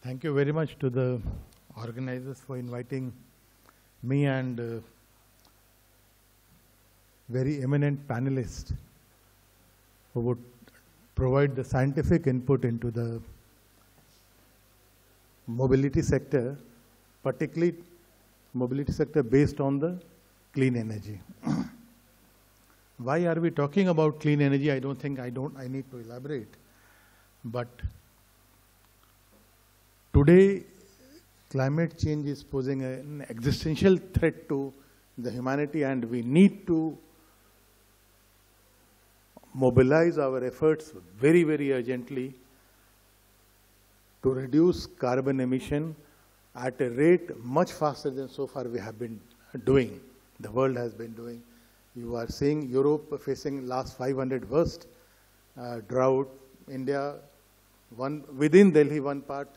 Thank you very much to the organizers for inviting me and very eminent panelists who would provide the scientific input into the mobility sector, particularly mobility sector based on the clean energy. Why are we talking about clean energy? I need to elaborate. But today, climate change is posing an existential threat to the humanity, and we need to mobilize our efforts very, very urgently to reduce carbon emission at a rate much faster than so far we have been doing, the world has been doing. You are seeing Europe facing last 500 worst drought. India, within Delhi, one part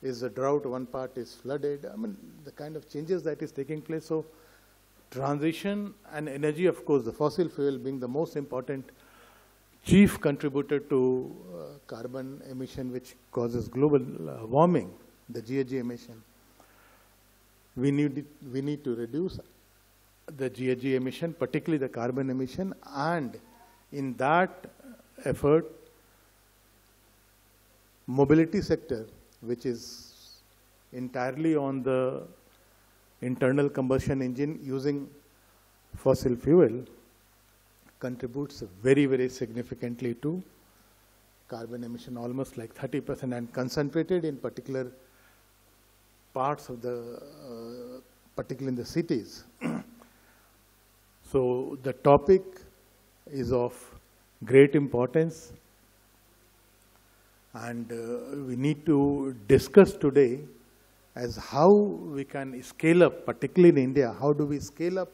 is a drought, one part is flooded. I mean, the kind of changes that is taking place. So transition and energy, of course, the fossil fuel being the most important chief contributor to carbon emission, which causes global warming, the GHG emission. We need to reduce the GHG emission, particularly the carbon emission, and in that effort, mobility sector, which is entirely on the internal combustion engine using fossil fuel, contributes very, very significantly to carbon emission, almost like 30%, and concentrated in particular parts of the, particularly in the cities. So the topic is of great importance, and we need to discuss today as how we can scale up, particularly in India, how do we scale up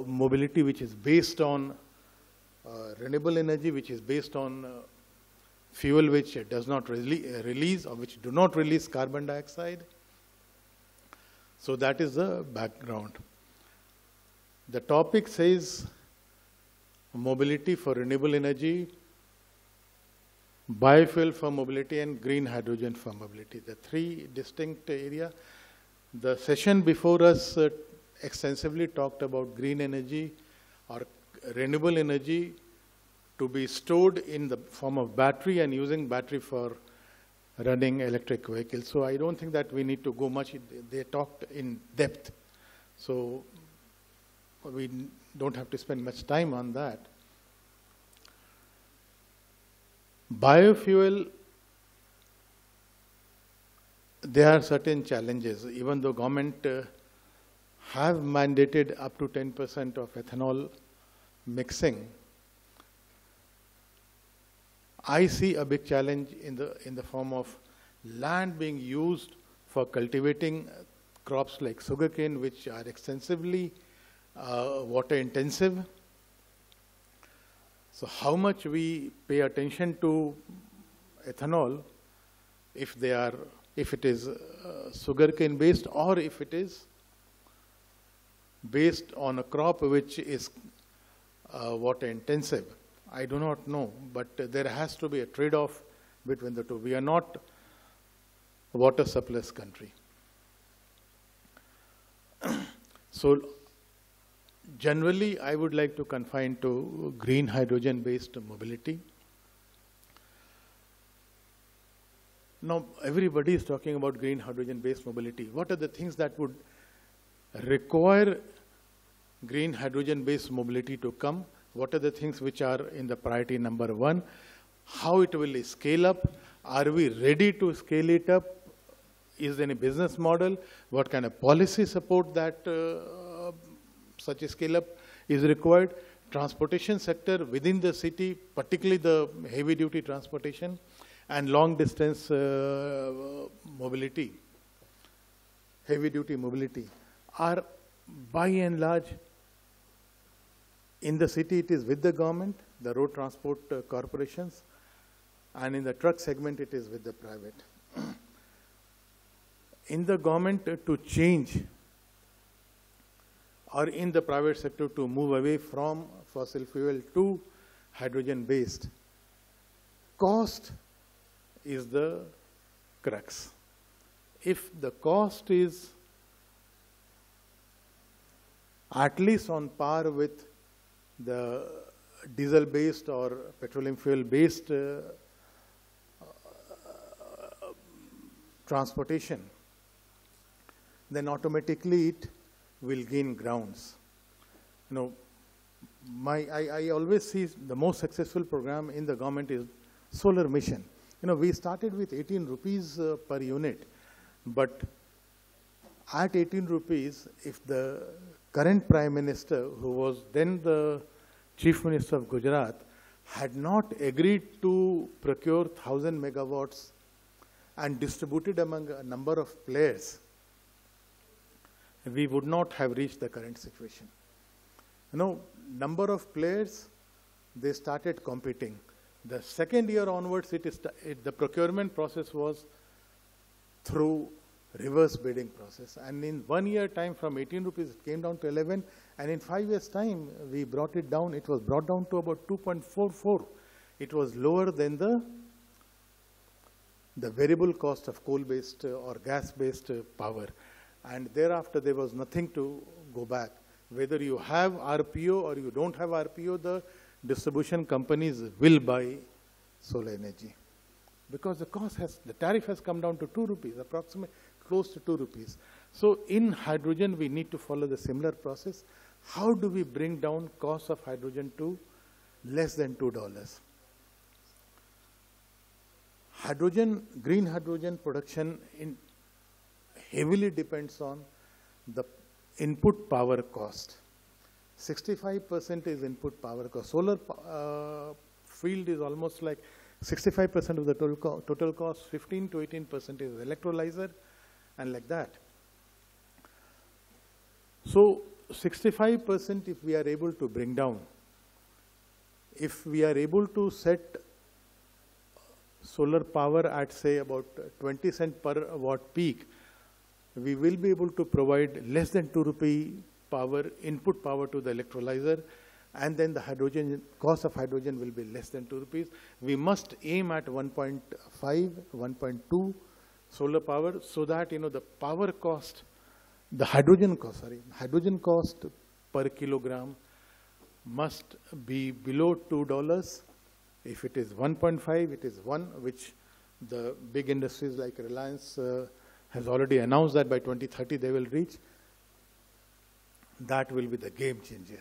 mobility which is based on renewable energy, which is based on fuel which does not release or which do not release carbon dioxide. So that is the background. The topic says mobility for renewable energy, biofuel for mobility, and green hydrogen for mobility, the three distinct areas. The session before us extensively talked about green energy or renewable energy to be stored in the form of battery and using battery for running electric vehicles. So I don't think that we need to go much. They talked in depth. So we don't have to spend much time on that. Biofuel, there are certain challenges. Even though government have mandated up to 10% of ethanol mixing, I see a big challenge in the form of land being used for cultivating crops like sugarcane, which are extensively water intensive. So how much we pay attention to ethanol, if it is sugarcane based, or if it is based on a crop which is water intensive, I do not know, but there has to be a trade-off between the two. We are not a water surplus country. So generally, I would like to confine to green hydrogen-based mobility. Now, everybody is talking about green hydrogen-based mobility. What are the things that would require green hydrogen-based mobility to come? What are the things which are in the priority number one? How it will scale up? Are we ready to scale it up? Is there any business model? What kind of policy support that such a scale-up is required? Transportation sector within the city, particularly the heavy-duty transportation and long-distance mobility, heavy-duty mobility, are by and large in the city it is with the government, the road transport corporations, and in the truck segment it is with the private. In the government to change, or in the private sector to move away from fossil fuel to hydrogen based, cost is the crux. If the cost is at least on par with the diesel-based or petroleum fuel-based transportation, then automatically it will gain grounds. You know, I always see the most successful program in the government is solar mission. You know, we started with 18 rupees per unit, but at 18 rupees, if the current Prime Minister, who was then the Chief Minister of Gujarat, had not agreed to procure 1,000 megawatts and distributed among a number of players, we would not have reached the current situation. You know, number of players, they started competing. The second year onwards, the procurement process was through reverse bidding process. And in 1 year time, from 18 rupees, it came down to 11. And in 5 years time, we brought it down. It was brought down to about 2.44. It was lower than the variable cost of coal-based or gas-based power. And thereafter, there was nothing to go back. Whether you have RPO or you don't have RPO, the distribution companies will buy solar energy. Because the tariff has come down to 2 rupees, approximately close to 2 rupees. So in hydrogen, we need to follow the similar process. How do we bring down cost of hydrogen to less than $2? Green hydrogen production heavily depends on the input power cost. 65% is input power cost. Solar field is almost like 65% of the total cost, 15 to 18% is electrolyzer, and like that. So 65% if we are able to bring down, if we are able to set solar power at say about 20 cents per watt peak, we will be able to provide less than 2 rupee power, input power to the electrolyzer, and then the hydrogen, cost of hydrogen will be less than 2 rupees. We must aim at 1.5, 1.2 solar power so that, you know, the power cost, the hydrogen cost per kilogram must be below $2. If it is 1.5, it is 1, which the big industries like Reliance has already announced that by 2030 they will reach. That will be the game changer.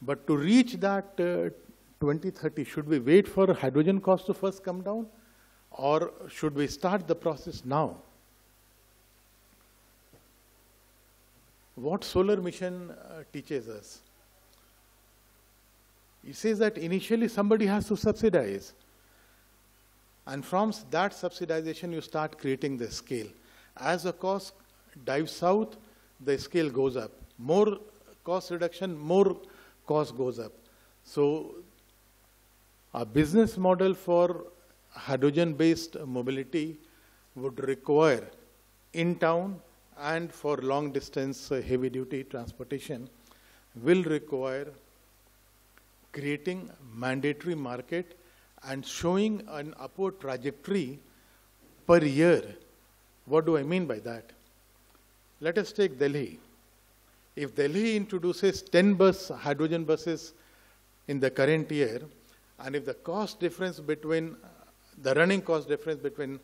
But to reach that 2030, should we wait for hydrogen cost to first come down, or should we start the process now? What solar mission teaches us? It says that initially somebody has to subsidize. And from that subsidization, you start creating the scale. As the cost dives south, the scale goes up. More cost reduction, more cost goes up. So a business model for hydrogen-based mobility would require in town and for long distance heavy-duty transportation will require creating mandatory market and showing an upward trajectory per year. What do I mean by that? Let us take Delhi. If Delhi introduces 10 hydrogen buses in the current year, and if the cost difference between, the running cost difference between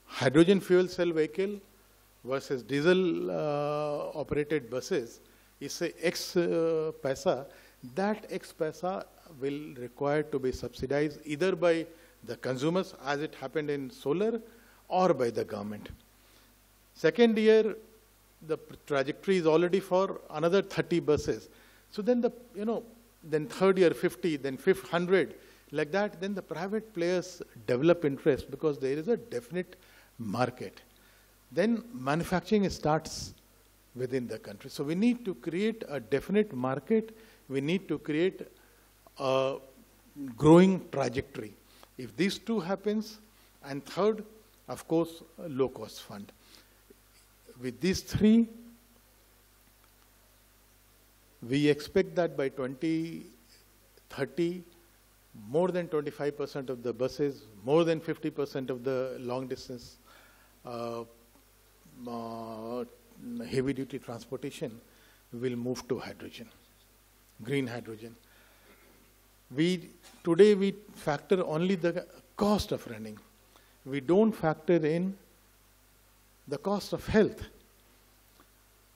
hydrogen fuel cell vehicle versus diesel operated buses is say X paisa, that X paisa will require to be subsidized either by the consumers, as it happened in solar, or by the government. Second year, the trajectory is already for another 30 buses. So then then third year 50, then fifth 100, like that, then the private players develop interest because there is a definite market. Then manufacturing starts within the country. So we need to create a definite market. We need to create a growing trajectory. If these two happens, and third, of course, a low-cost fund. With these three, we expect that by 2030, more than 25% of the buses, more than 50% of the long distance heavy duty transportation will move to hydrogen, green hydrogen. Today we factor only the cost of running. We don't factor in the cost of health,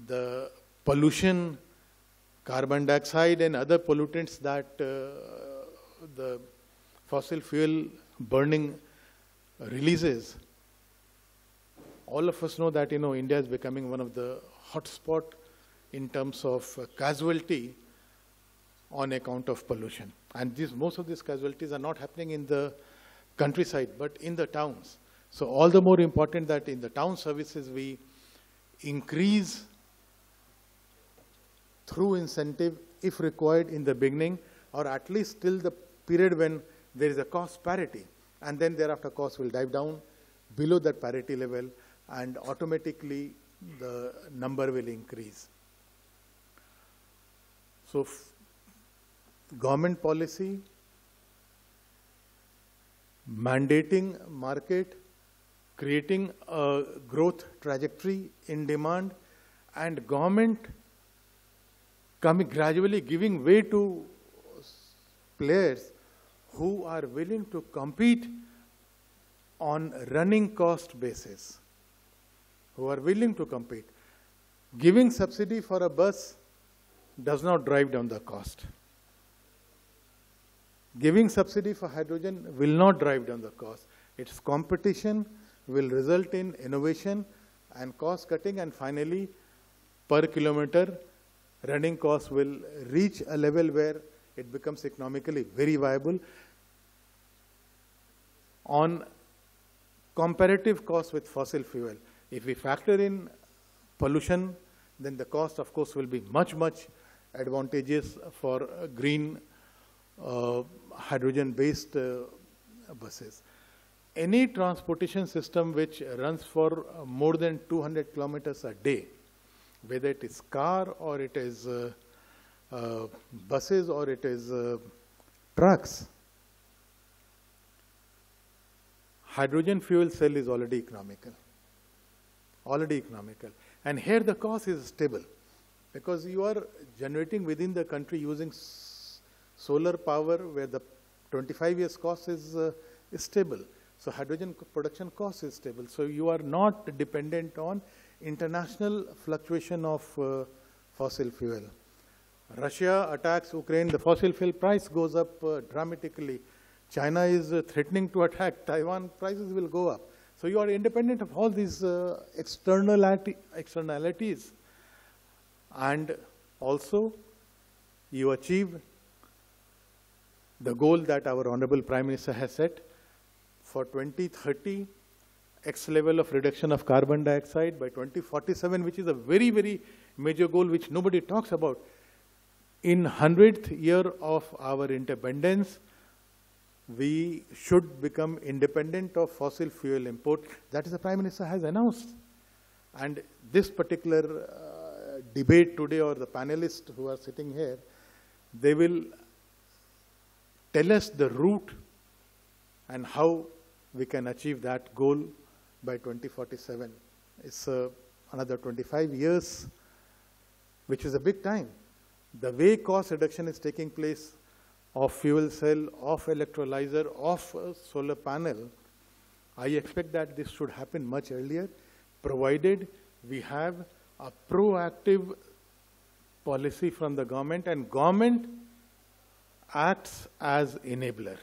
the pollution, carbon dioxide and other pollutants that the fossil fuel burning releases. All of us know that, India is becoming one of the hotspot in terms of casualty on account of pollution. And most of these casualties are not happening in the countryside, but in the towns. So all the more important that in the town services we increase through incentive, if required in the beginning, or at least till the period when there is a cost parity. And then thereafter cost will dive down below that parity level and automatically the number will increase. So government policy, mandating market, creating a growth trajectory in demand, and government gradually giving way to players who are willing to compete on running cost basis, who are willing to compete. Giving subsidy for a bus does not drive down the cost. Giving subsidy for hydrogen will not drive down the cost. Its competition will result in innovation and cost cutting, and finally, per kilometer, running costs will reach a level where it becomes economically very viable. On comparative cost with fossil fuel, if we factor in pollution, then the cost, of course, will be much, much advantageous for green hydrogen-based buses. Any transportation system which runs for more than 200 kilometers a day, whether it is car or it is buses or it is trucks, hydrogen fuel cell is already economical. Already economical. And here the cost is stable because you are generating within the country using solar power where the 25 years cost is stable. So hydrogen production cost is stable. So you are not dependent on international fluctuation of fossil fuel. Russia attacks Ukraine, the fossil fuel price goes up dramatically. China is threatening to attack Taiwan, prices will go up. So you are independent of all these externalities. And also you achieve the goal that our Honorable Prime Minister has set for 2030, X level of reduction of carbon dioxide by 2047, which is a very, very major goal which nobody talks about. In 100th year of our independence, we should become independent of fossil fuel import. That is the Prime Minister has announced. And this particular debate today, or the panelists who are sitting here, they will tell us the route and how we can achieve that goal by 2047. It's another 25 years, which is a big time. The way cost reduction is taking place of fuel cell, of electrolyzer, of solar panel, I expect that this should happen much earlier, provided we have a proactive policy from the government, and government acts as enabler.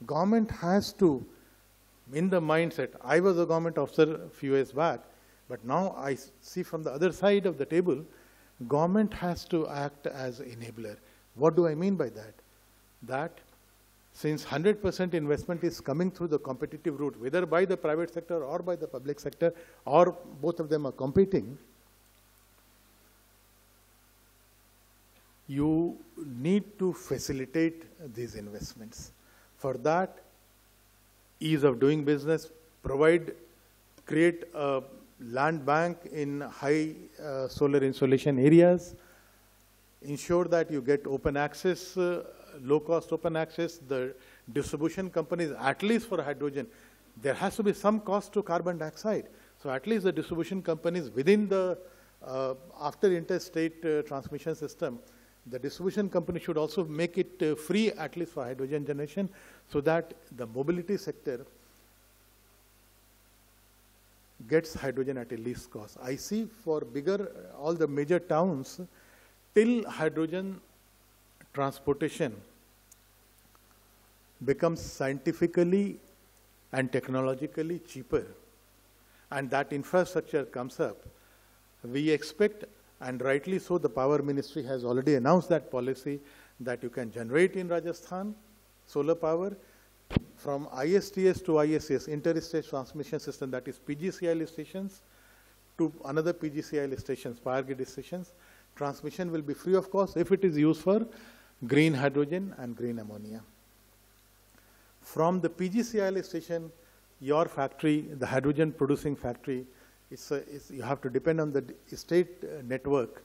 Government has to, in the mindset, I was a government officer a few years back, but now I see from the other side of the table, government has to act as enabler. What do I mean by that? That since 100% investment is coming through the competitive route, whether by the private sector or by the public sector, or both of them are competing, you need to facilitate these investments. For that, ease of doing business, create a land bank in high solar insolation areas, ensure that you get open access low-cost open access, the distribution companies, at least for hydrogen, there has to be some cost to carbon dioxide. So at least the distribution companies within the, after interstate transmission system, the distribution company should also make it free, at least for hydrogen generation, so that the mobility sector gets hydrogen at a least cost. I see for bigger, all the major towns, till hydrogen transportation becomes scientifically and technologically cheaper, and that infrastructure comes up, we expect, and rightly so, the Power Ministry has already announced that policy, that you can generate in Rajasthan solar power from ISTS to ISS, interstate transmission system, that is PGCIL stations, to another PGCIL stations, power grid stations. Transmission will be free of cost if it is used for green hydrogen and green ammonia. From the PGCIL station, your factory, the hydrogen producing factory, you have to depend on the state network,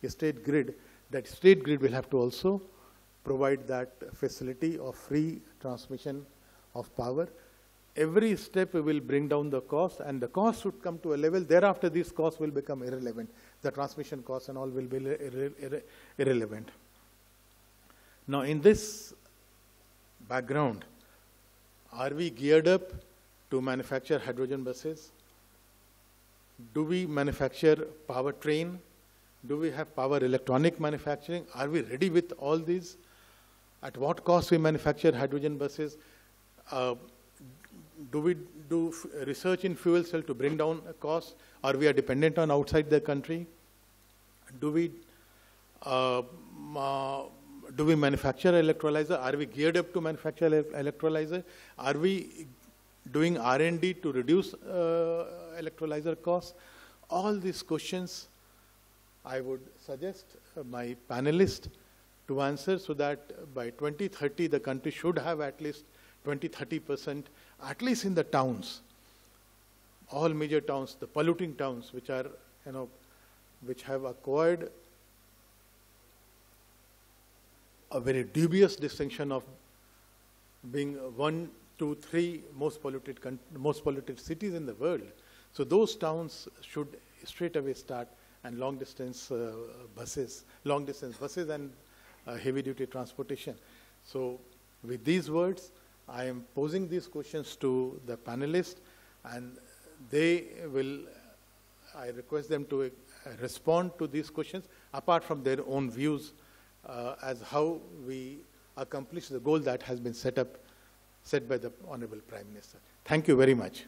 state grid. That state grid will have to also provide that facility of free transmission of power. Every step will bring down the cost, and the cost should come to a level. Thereafter, these costs will become irrelevant. The transmission costs and all will be irrelevant. Now, in this background, are we geared up to manufacture hydrogen buses? Do we manufacture powertrain? Do we have power electronic manufacturing? Are we ready with all these? At what cost we manufacture hydrogen buses? Do we do research in fuel cell to bring down costs, or we are dependent on outside the country? Do we manufacture electrolyzer? Are we geared up to manufacture electrolyzer? Are we doing R&D to reduce electrolyzer costs? All these questions I would suggest my panelists to answer, so that by 2030 the country should have at least 20–30%, at least in the towns, all major towns, the polluting towns, which are, which have acquired a very dubious distinction of being 1, 2, 3 most polluted cities in the world. So those towns should straight away start, and long distance buses and heavy duty transportation. So with these words, I am posing these questions to the panelists, and they will, I request them to respond to these questions apart from their own views as how we accomplish the goal that has been set by the Honorable Prime Minister. Thank you very much.